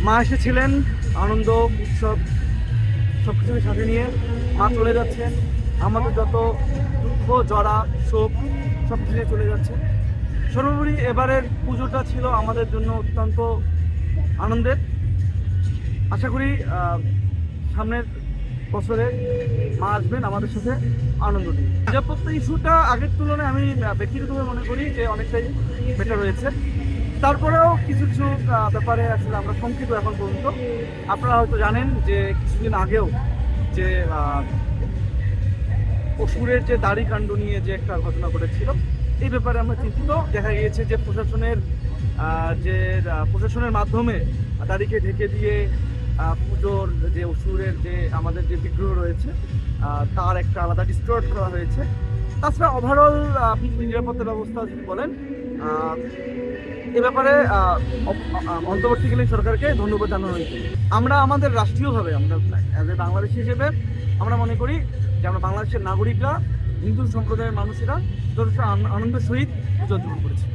মা এসেছিলেন আনন্দ উৎসব সব কিছুকে সাথে নিয়ে। মা চলে যাচ্ছেন, আমাদের যত দুঃখ জড়া শোক সব কিছু নিয়ে চলে যাচ্ছে। সর্বোপরি এবারের পুজোটা ছিল আমাদের জন্য অত্যন্ত আনন্দের। আশা করি সামনের বছরে মা আসবেন আমাদের সাথে আনন্দ নিয়ে। নিরাপত্তা ইস্যুটা আগের তুলনায় আমি ব্যক্তিগতভাবে মনে করি যে অনেকটাই বেটার হয়েছে। তারপরেও কিছু কিছু ব্যাপারে আসলে আমরা শঙ্কিত এখন পর্যন্ত। আপনারা হয়তো জানেন যে কিছুদিন আগেও যে অসুরের যে দাড়ি কাণ্ড নিয়ে যে একটা ঘটনা ঘটেছিল, এই ব্যাপারে আমরা চিন্তিত। দেখা গিয়েছে যে প্রশাসনের মাধ্যমে দাড়িকে ঢেকে দিয়ে পুজোর যে অসুরের যে আমাদের যে বিগ্রহ রয়েছে তার একটা আলাদা ডিস্টর্ট করা হয়েছে। তাছাড়া ওভারঅল আপনি নিরাপত্তা ব্যবস্থা যদি বলেন, এ ব্যাপারে অন্তর্বর্তীকালীন সরকারকে ধন্যবাদ জানানো হয়েছে। আমরা আমাদের রাষ্ট্রীয়ভাবে আমরা অ্যাজ এ বাংলাদেশি হিসেবে আমরা মনে করি যে আমরা বাংলাদেশের নাগরিকরা, হিন্দু সম্প্রদায়ের মানুষেরা যথেষ্ট আনন্দের সহিত পুজো উদযাপন করেছি।